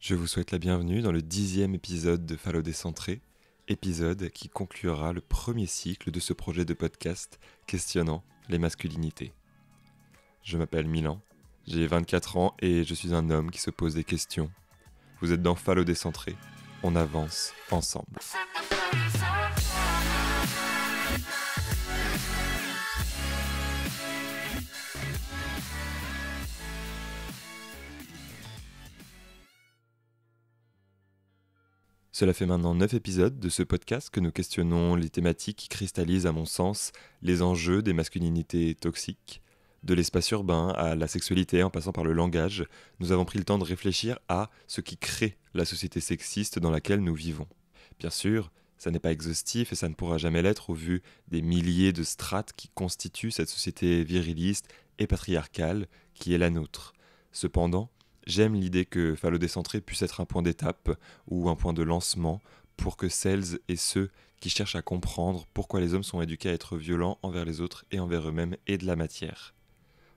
Je vous souhaite la bienvenue dans le 10e épisode de Fallo Décentré, épisode qui conclura le premier cycle de ce projet de podcast questionnant les masculinités. Je m'appelle Milan, j'ai 24 ans et je suis un homme qui se pose des questions. Vous êtes dans Fallo Décentré, on avance ensemble. Cela fait maintenant 9 épisodes de ce podcast que nous questionnons les thématiques qui cristallisent à mon sens les enjeux des masculinités toxiques. De l'espace urbain à la sexualité en passant par le langage, nous avons pris le temps de réfléchir à ce qui crée la société sexiste dans laquelle nous vivons. Bien sûr, ça n'est pas exhaustif et ça ne pourra jamais l'être au vu des milliers de strates qui constituent cette société viriliste et patriarcale qui est la nôtre. Cependant, j'aime l'idée que Fallo Décentré puisse être un point d'étape ou un point de lancement pour que celles et ceux qui cherchent à comprendre pourquoi les hommes sont éduqués à être violents envers les autres et envers eux-mêmes aient de la matière.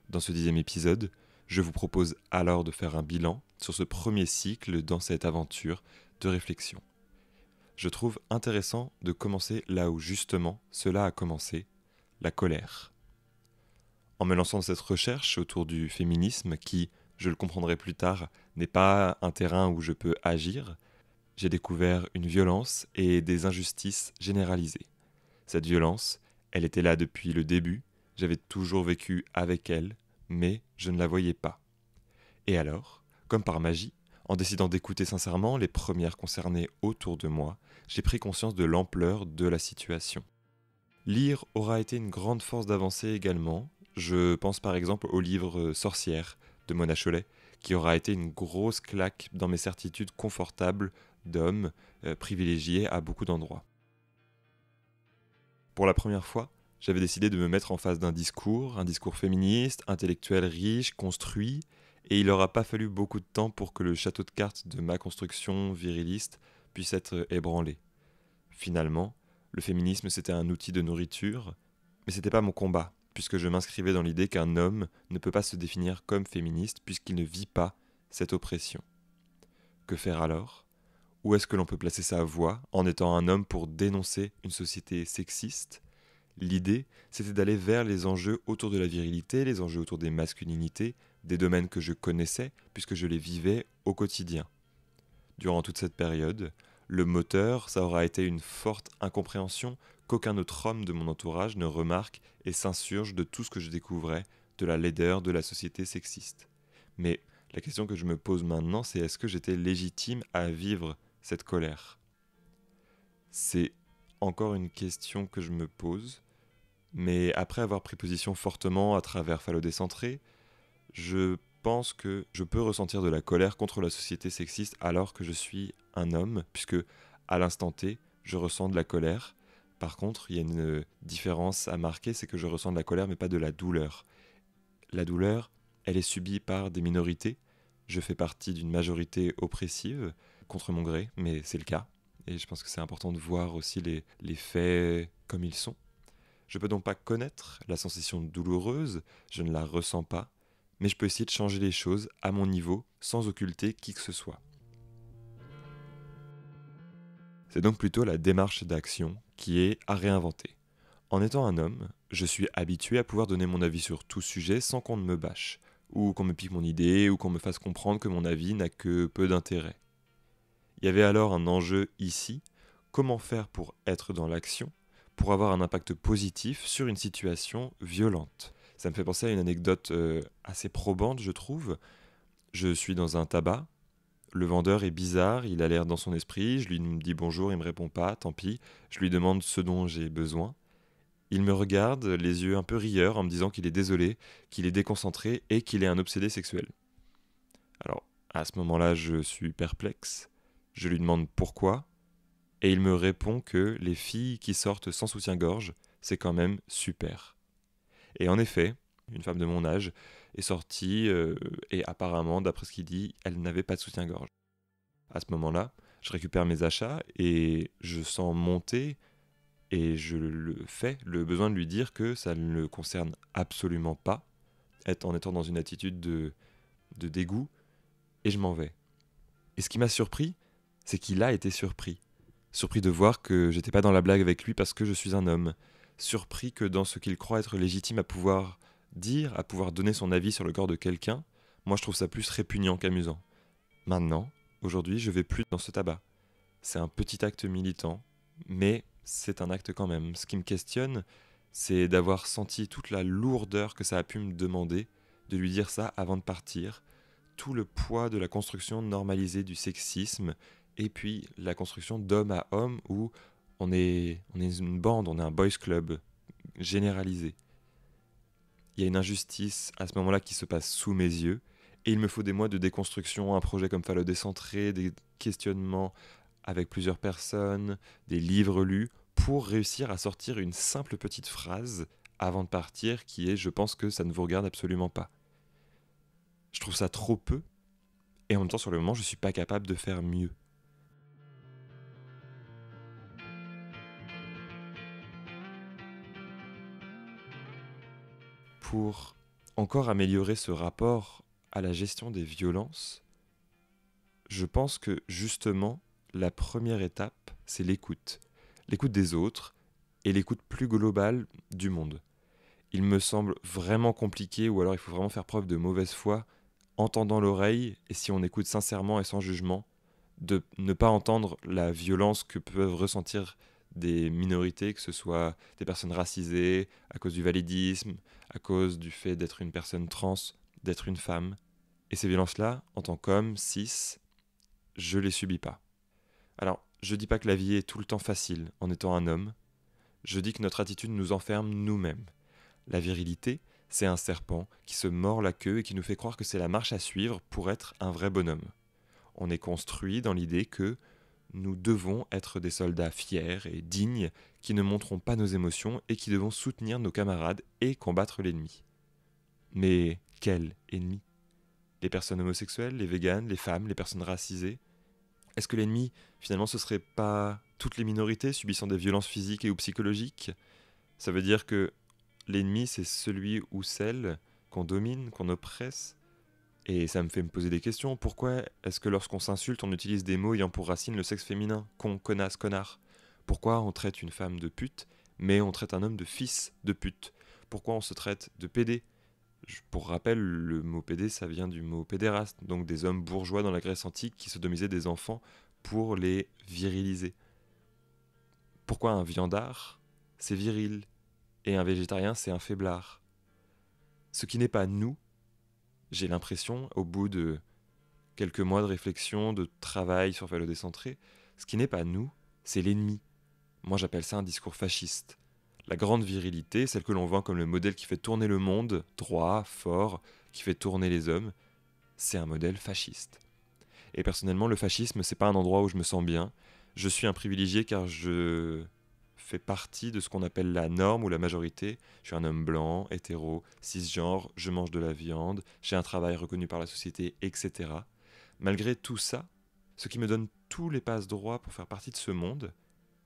Dans ce 10e épisode, je vous propose alors de faire un bilan sur ce premier cycle dans cette aventure de réflexion. Je trouve intéressant de commencer là où justement cela a commencé, la colère. En me lançant dans cette recherche autour du féminisme qui, je le comprendrai plus tard, n'est pas un terrain où je peux agir, j'ai découvert une violence et des injustices généralisées. Cette violence, elle était là depuis le début, j'avais toujours vécu avec elle, mais je ne la voyais pas. Et alors, comme par magie, en décidant d'écouter sincèrement les premières concernées autour de moi, j'ai pris conscience de l'ampleur de la situation. Lire aura été une grande force d'avancée également. Je pense par exemple au livre Sorcière de Mona Chollet, qui aura été une grosse claque dans mes certitudes confortables d'homme privilégié à beaucoup d'endroits. Pour la première fois, j'avais décidé de me mettre en face d'un discours féministe, intellectuel riche, construit, et il n'aura pas fallu beaucoup de temps pour que le château de cartes de ma construction viriliste puisse être ébranlé. Finalement, le féminisme c'était un outil de nourriture, mais c'était pas mon combat, puisque je m'inscrivais dans l'idée qu'un homme ne peut pas se définir comme féministe puisqu'il ne vit pas cette oppression. Que faire alors ? Où est-ce que l'on peut placer sa voix en étant un homme pour dénoncer une société sexiste ? L'idée, c'était d'aller vers les enjeux autour de la virilité, les enjeux autour des masculinités, des domaines que je connaissais puisque je les vivais au quotidien. Durant toute cette période, le moteur, ça aura été une forte incompréhension qu'aucun autre homme de mon entourage ne remarque et s'insurge de tout ce que je découvrais de la laideur de la société sexiste. Mais la question que je me pose maintenant, c'est est-ce que j'étais légitime à vivre cette colère ? C'est encore une question que je me pose, mais après avoir pris position fortement à travers Fallo Décentré, je pense que je peux ressentir de la colère contre la société sexiste alors que je suis un homme, puisque à l'instant T, je ressens de la colère. Par contre, il y a une différence à marquer, c'est que je ressens de la colère mais pas de la douleur. La douleur, elle est subie par des minorités. Je fais partie d'une majorité oppressive, contre mon gré, mais c'est le cas. Et je pense que c'est important de voir aussi les faits comme ils sont. Je peux donc pas connaître la sensation douloureuse, je ne la ressens pas, mais je peux essayer de changer les choses à mon niveau sans occulter qui que ce soit. C'est donc plutôt la démarche d'action qui est à réinventer. En étant un homme, je suis habitué à pouvoir donner mon avis sur tout sujet sans qu'on ne me bâche, ou qu'on me pique mon idée, ou qu'on me fasse comprendre que mon avis n'a que peu d'intérêt. Il y avait alors un enjeu ici, comment faire pour être dans l'action, pour avoir un impact positif sur une situation violente. Ça me fait penser à une anecdote assez probante, je trouve. Je suis dans un tabac, le vendeur est bizarre, il a l'air dans son esprit, je lui dis bonjour, il me répond pas, tant pis. Je lui demande ce dont j'ai besoin. Il me regarde, les yeux un peu rieurs, en me disant qu'il est désolé, qu'il est déconcentré et qu'il est un obsédé sexuel. Alors, à ce moment-là, je suis perplexe. Je lui demande pourquoi, et il me répond que les filles qui sortent sans soutien-gorge, c'est quand même super. Et en effet, une femme de mon âge est sortie et apparemment, d'après ce qu'il dit, elle n'avait pas de soutien-gorge. À ce moment-là, je récupère mes achats et je sens monter, et je le fais, le besoin de lui dire que ça ne le concerne absolument pas, en étant dans une attitude de dégoût, et je m'en vais. Et ce qui m'a surpris, c'est qu'il a été surpris. Surpris de voir que j'étais pas dans la blague avec lui parce que je suis un homme. Surpris que dans ce qu'il croit être légitime à pouvoir dire, à pouvoir donner son avis sur le corps de quelqu'un, moi je trouve ça plus répugnant qu'amusant. Maintenant, aujourd'hui, je vais plus dans ce tabac. C'est un petit acte militant, mais c'est un acte quand même. Ce qui me questionne, c'est d'avoir senti toute la lourdeur que ça a pu me demander de lui dire ça avant de partir, tout le poids de la construction normalisée du sexisme, et puis la construction d'homme à homme où on est une bande, on est un boys club généralisé. Il y a une injustice à ce moment-là qui se passe sous mes yeux, et il me faut des mois de déconstruction, un projet comme Fallo Décentré, des questionnements avec plusieurs personnes, des livres lus, pour réussir à sortir une simple petite phrase avant de partir qui est « je pense que ça ne vous regarde absolument pas ». Je trouve ça trop peu, et en même temps sur le moment je suis pas capable de faire mieux. Pour encore améliorer ce rapport à la gestion des violences, je pense que justement la première étape c'est l'écoute. L'écoute des autres et l'écoute plus globale du monde. Il me semble vraiment compliqué, ou alors il faut vraiment faire preuve de mauvaise foi, en tendant l'oreille, et si on écoute sincèrement et sans jugement, de ne pas entendre la violence que peuvent ressentir des minorités, que ce soit des personnes racisées, à cause du validisme, à cause du fait d'être une personne trans, d'être une femme. Et ces violences-là, en tant qu'homme, cis, je les subis pas. Alors, je dis pas que la vie est tout le temps facile en étant un homme, je dis que notre attitude nous enferme nous-mêmes. La virilité, c'est un serpent qui se mord la queue et qui nous fait croire que c'est la marche à suivre pour être un vrai bonhomme. On est construit dans l'idée que nous devons être des soldats fiers et dignes qui ne montreront pas nos émotions et qui devons soutenir nos camarades et combattre l'ennemi. Mais quel ennemi? Les personnes homosexuelles, les véganes, les femmes, les personnes racisées? Est-ce que l'ennemi, finalement, ce serait pas toutes les minorités subissant des violences physiques et ou psychologiques? Ça veut dire que l'ennemi, c'est celui ou celle qu'on domine, qu'on oppresse. Et ça me fait me poser des questions. Pourquoi est-ce que lorsqu'on s'insulte, on utilise des mots ayant pour racine le sexe féminin? Con, connasse, connard. Pourquoi on traite une femme de pute, mais on traite un homme de fils de pute? Pourquoi on se traite de pédé? Pour rappel, le mot pédé, ça vient du mot pédéraste, donc des hommes bourgeois dans la Grèce antique qui sodomisaient des enfants pour les viriliser. Pourquoi un viandard, c'est viril, et un végétarien, c'est un faiblard? Ce qui n'est pas nous, j'ai l'impression, au bout de quelques mois de réflexion, de travail sur Fallo Décentré, ce qui n'est pas nous, c'est l'ennemi. Moi j'appelle ça un discours fasciste. La grande virilité, celle que l'on vend comme le modèle qui fait tourner le monde, droit, fort, qui fait tourner les hommes, c'est un modèle fasciste. Et personnellement, le fascisme, c'est pas un endroit où je me sens bien. Je suis un privilégié car je fais partie de ce qu'on appelle la norme ou la majorité. Je suis un homme blanc, hétéro, cisgenre, je mange de la viande, j'ai un travail reconnu par la société, etc. Malgré tout ça, ce qui me donne tous les passe-droits pour faire partie de ce monde,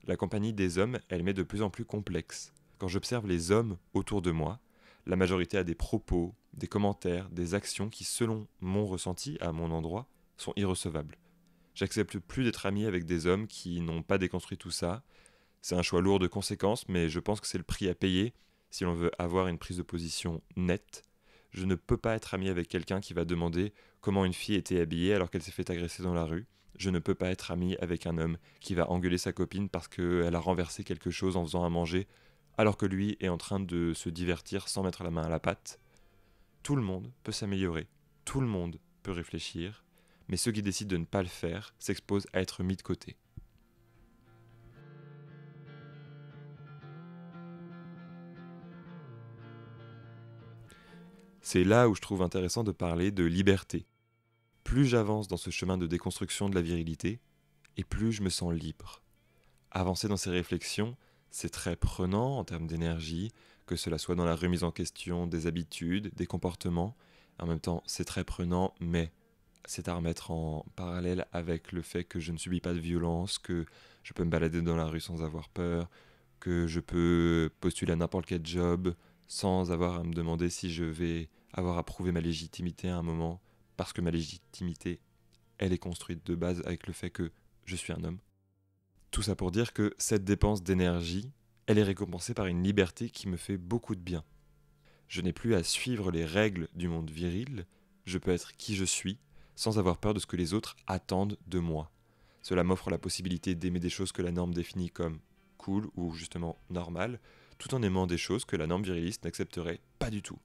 la compagnie des hommes, elle m'est de plus en plus complexe. Quand j'observe les hommes autour de moi, la majorité a des propos, des commentaires, des actions qui, selon mon ressenti, à mon endroit, sont irrecevables. J'accepte plus d'être ami avec des hommes qui n'ont pas déconstruit tout ça. C'est un choix lourd de conséquences, mais je pense que c'est le prix à payer si l'on veut avoir une prise de position nette. Je ne peux pas être ami avec quelqu'un qui va demander comment une fille était habillée alors qu'elle s'est fait agresser dans la rue. Je ne peux pas être ami avec un homme qui va engueuler sa copine parce qu'elle a renversé quelque chose en faisant à manger alors que lui est en train de se divertir sans mettre la main à la pâte. Tout le monde peut s'améliorer, tout le monde peut réfléchir, mais ceux qui décident de ne pas le faire s'exposent à être mis de côté. C'est là où je trouve intéressant de parler de liberté. Plus j'avance dans ce chemin de déconstruction de la virilité, et plus je me sens libre. Avancer dans ces réflexions, c'est très prenant en termes d'énergie, que cela soit dans la remise en question des habitudes, des comportements. En même temps, c'est très prenant, mais c'est à remettre en parallèle avec le fait que je ne subis pas de violence, que je peux me balader dans la rue sans avoir peur, que je peux postuler à n'importe quel job sans avoir à me demander si je vais avoir à prouver ma légitimité à un moment, parce que ma légitimité elle est construite de base avec le fait que je suis un homme. Tout ça pour dire que cette dépense d'énergie, elle est récompensée par une liberté qui me fait beaucoup de bien. Je n'ai plus à suivre les règles du monde viril, je peux être qui je suis, sans avoir peur de ce que les autres attendent de moi. Cela m'offre la possibilité d'aimer des choses que la norme définit comme cool ou justement normales, tout en aimant des choses que la norme viriliste n'accepterait pas du tout.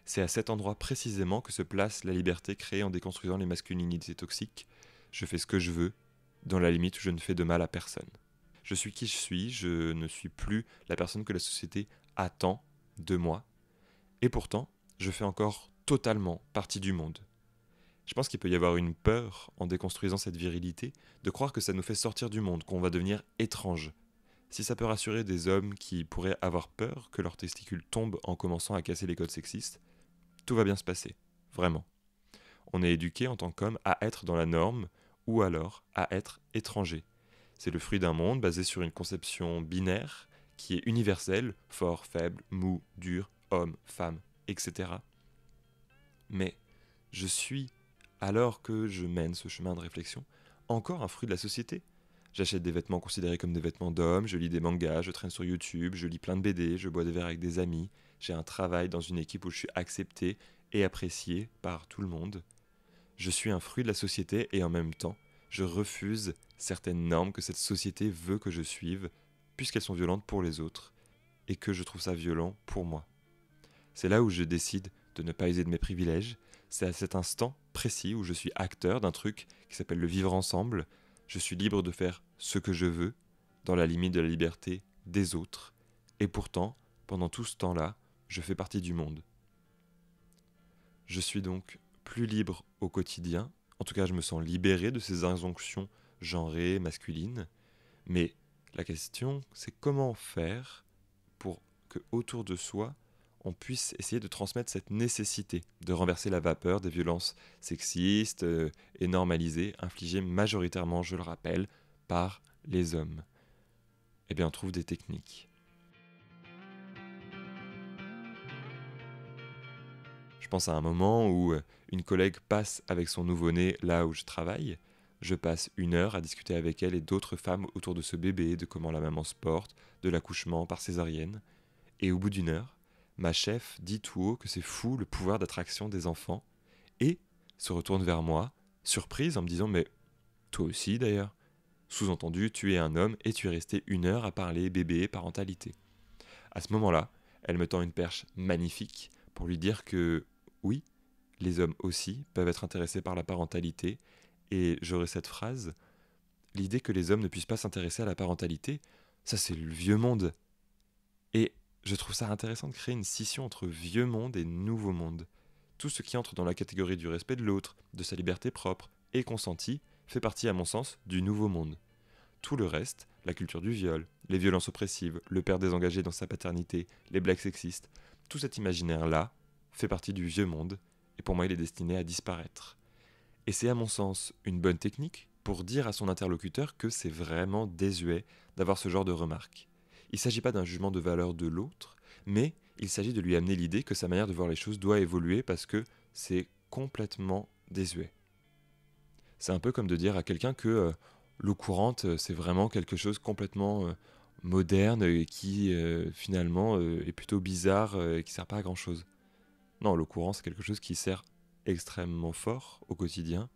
C'est à cet endroit précisément que se place la liberté créée en déconstruisant les masculinités toxiques. Je fais ce que je veux, dans la limite où je ne fais de mal à personne. Je suis qui je ne suis plus la personne que la société attend de moi, et pourtant, je fais encore totalement partie du monde. Je pense qu'il peut y avoir une peur en déconstruisant cette virilité, de croire que ça nous fait sortir du monde, qu'on va devenir étrange. Si ça peut rassurer des hommes qui pourraient avoir peur que leurs testicules tombent en commençant à casser les codes sexistes, tout va bien se passer, vraiment. On est éduqué en tant qu'homme à être dans la norme, ou alors à être étranger. C'est le fruit d'un monde basé sur une conception binaire qui est universelle, fort, faible, mou, dur, homme, femme, etc. Mais je suis, alors que je mène ce chemin de réflexion, encore un fruit de la société. J'achète des vêtements considérés comme des vêtements d'hommes, je lis des mangas, je traîne sur YouTube, je lis plein de BD, je bois des verres avec des amis, j'ai un travail dans une équipe où je suis accepté et apprécié par tout le monde. Je suis un fruit de la société et en même temps, je refuse certaines normes que cette société veut que je suive, puisqu'elles sont violentes pour les autres, et que je trouve ça violent pour moi. C'est là où je décide de ne pas user de mes privilèges, c'est à cet instant précis où je suis acteur d'un truc qui s'appelle le vivre ensemble, je suis libre de faire ce que je veux, dans la limite de la liberté des autres, et pourtant, pendant tout ce temps-là, je fais partie du monde. Je suis donc plus libre au quotidien, en tout cas je me sens libéré de ces injonctions genrées, masculines, mais la question c'est comment faire pour que autour de soi on puisse essayer de transmettre cette nécessité de renverser la vapeur des violences sexistes et normalisées infligées majoritairement, je le rappelle, par les hommes. Eh bien on trouve des techniques. Je pense à un moment où une collègue passe avec son nouveau-né là où je travaille. Je passe 1 heure à discuter avec elle et d'autres femmes autour de ce bébé, de comment la maman se porte, de l'accouchement par césarienne. Et au bout d'1 heure, ma chef dit tout haut que c'est fou le pouvoir d'attraction des enfants et se retourne vers moi, surprise en me disant mais toi aussi d'ailleurs. Sous-entendu, tu es un homme et tu es resté 1 heure à parler bébé et parentalité. À ce moment-là, elle me tend une perche magnifique pour lui dire que oui, les hommes aussi peuvent être intéressés par la parentalité, et j'aurai cette phrase, l'idée que les hommes ne puissent pas s'intéresser à la parentalité, ça c'est le vieux monde. Et je trouve ça intéressant de créer une scission entre vieux monde et nouveau monde. Tout ce qui entre dans la catégorie du respect de l'autre, de sa liberté propre et consentie, fait partie à mon sens du nouveau monde. Tout le reste, la culture du viol, les violences oppressives, le père désengagé dans sa paternité, les blagues sexistes, tout cet imaginaire-là fait partie du vieux monde, et pour moi il est destiné à disparaître. Et c'est à mon sens une bonne technique pour dire à son interlocuteur que c'est vraiment désuet d'avoir ce genre de remarques. Il ne s'agit pas d'un jugement de valeur de l'autre, mais il s'agit de lui amener l'idée que sa manière de voir les choses doit évoluer parce que c'est complètement désuet. C'est un peu comme de dire à quelqu'un que l'eau courante, c'est vraiment quelque chose complètement moderne et qui finalement est plutôt bizarre et qui ne sert pas à grand chose. Non, l'eau courante, c'est quelque chose qui sert extrêmement fort au quotidien.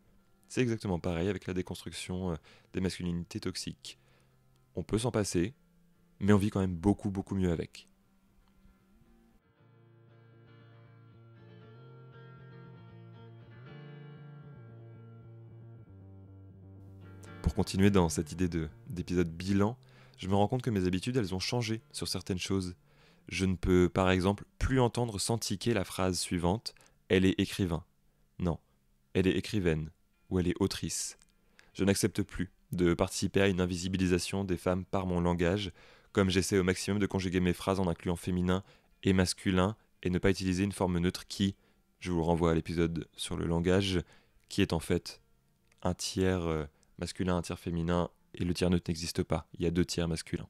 C'est exactement pareil avec la déconstruction des masculinités toxiques. On peut s'en passer, mais on vit quand même beaucoup, beaucoup mieux avec. Pour continuer dans cette idée d'épisode bilan, je me rends compte que mes habitudes, elles ont changé sur certaines choses. Je ne peux par exemple plus entendre sans tiquer la phrase suivante « Elle est écrivain ». Non, elle est écrivaine ou elle est autrice. Je n'accepte plus de participer à une invisibilisation des femmes par mon langage, comme j'essaie au maximum de conjuguer mes phrases en incluant féminin et masculin et ne pas utiliser une forme neutre qui, je vous renvoie à l'épisode sur le langage, qui est en fait un tiers masculin, un tiers féminin et le tiers neutre n'existe pas, il y a 2 tiers masculins.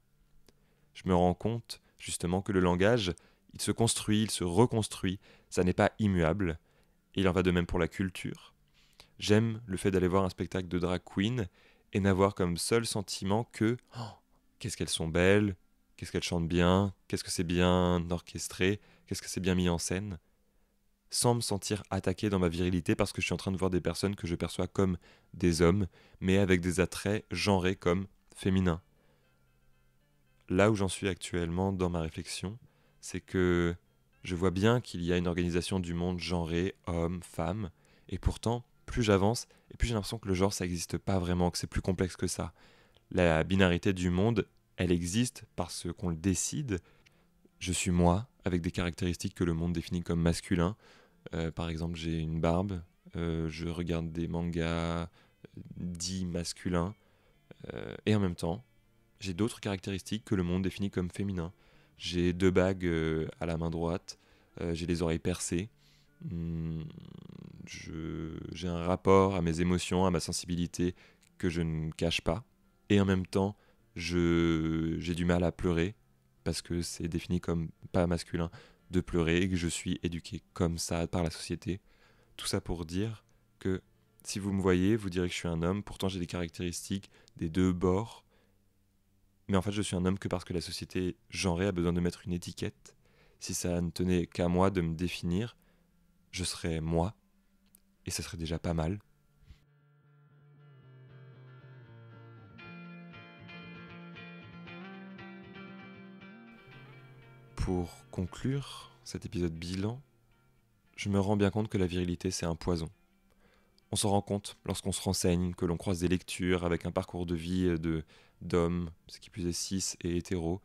Je me rends compte justement que le langage, il se construit, il se reconstruit, ça n'est pas immuable, et il en va de même pour la culture. J'aime le fait d'aller voir un spectacle de drag queen et n'avoir comme seul sentiment que qu'est-ce qu'elles sont belles, qu'est-ce qu'elles chantent bien, qu'est-ce que c'est bien orchestré, qu'est-ce que c'est bien mis en scène, sans me sentir attaqué dans ma virilité parce que je suis en train de voir des personnes que je perçois comme des hommes, mais avec des attraits genrés comme féminins. Là où j'en suis actuellement dans ma réflexion, c'est que je vois bien qu'il y a une organisation du monde genré, hommes, femmes, et pourtant, plus j'avance, et plus j'ai l'impression que le genre, ça n'existe pas vraiment, que c'est plus complexe que ça. La binarité du monde, elle existe parce qu'on le décide. Je suis moi, avec des caractéristiques que le monde définit comme masculin. Par exemple, j'ai une barbe, je regarde des mangas dits masculins, et en même temps, j'ai d'autres caractéristiques que le monde définit comme féminin. J'ai 2 bagues à la main droite, j'ai les oreilles percées, hmm, j'ai un rapport à mes émotions, à ma sensibilité que je ne cache pas. Et en même temps, j'ai du mal à pleurer, parce que c'est défini comme pas masculin de pleurer, et que je suis éduqué comme ça par la société. Tout ça pour dire que si vous me voyez, vous direz que je suis un homme, pourtant j'ai des caractéristiques des 2 bords, mais en fait, je suis un homme que parce que la société genrée a besoin de mettre une étiquette. Si ça ne tenait qu'à moi de me définir, je serais moi, et ça serait déjà pas mal. Pour conclure cet épisode bilan, je me rends bien compte que la virilité, c'est un poison. On s'en rend compte lorsqu'on se renseigne, que l'on croise des lectures avec un parcours de vie d'hommes, ce qui plus est cis et hétéro.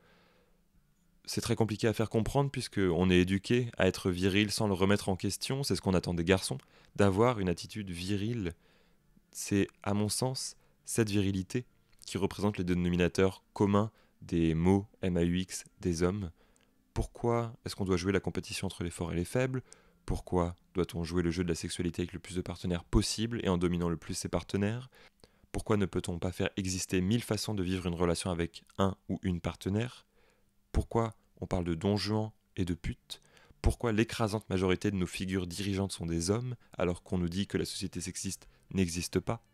C'est très compliqué à faire comprendre puisqu'on est éduqué à être viril sans le remettre en question, c'est ce qu'on attend des garçons, d'avoir une attitude virile. C'est, à mon sens, cette virilité qui représente les dénominateurs communs des mots MAUX des hommes. Pourquoi est-ce qu'on doit jouer la compétition entre les forts et les faibles? Pourquoi doit-on jouer le jeu de la sexualité avec le plus de partenaires possible et en dominant le plus ses partenaires? Pourquoi ne peut-on pas faire exister 1000 façons de vivre une relation avec un ou une partenaire? Pourquoi on parle de don Juan et de pute? Pourquoi l'écrasante majorité de nos figures dirigeantes sont des hommes alors qu'on nous dit que la société sexiste n'existe pas?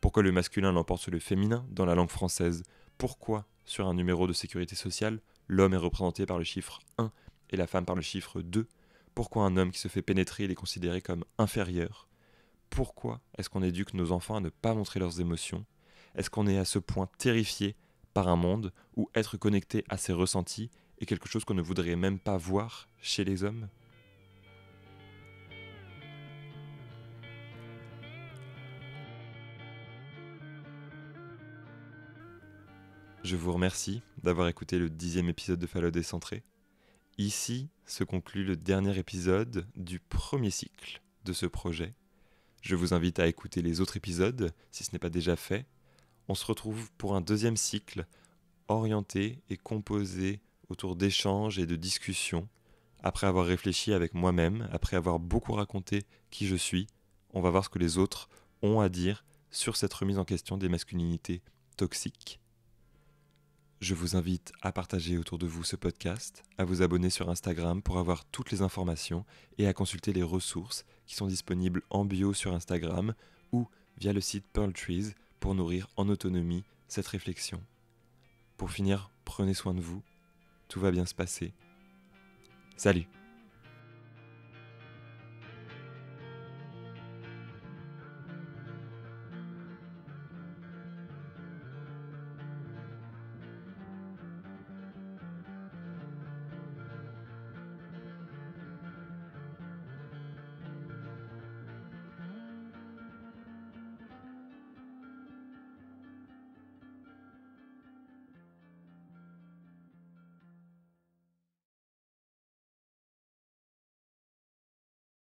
Pourquoi le masculin l'emporte sur le féminin dans la langue française? Pourquoi, sur un numéro de sécurité sociale, l'homme est représenté par le chiffre 1 et la femme par le chiffre 2? Pourquoi un homme qui se fait pénétrer est considéré comme inférieur? Pourquoi est-ce qu'on éduque nos enfants à ne pas montrer leurs émotions? Est-ce qu'on est à ce point terrifié par un monde où être connecté à ses ressentis est quelque chose qu'on ne voudrait même pas voir chez les hommes? Je vous remercie d'avoir écouté le 10e épisode de Fallout Décentré. Ici se conclut le dernier épisode du premier cycle de ce projet. Je vous invite à écouter les autres épisodes si ce n'est pas déjà fait. On se retrouve pour un deuxième cycle orienté et composé autour d'échanges et de discussions. Après avoir réfléchi avec moi-même, après avoir beaucoup raconté qui je suis, on va voir ce que les autres ont à dire sur cette remise en question des masculinités toxiques. Je vous invite à partager autour de vous ce podcast, à vous abonner sur Instagram pour avoir toutes les informations et à consulter les ressources qui sont disponibles en bio sur Instagram ou via le site Pearl Trees pour nourrir en autonomie cette réflexion. Pour finir, prenez soin de vous, tout va bien se passer. Salut!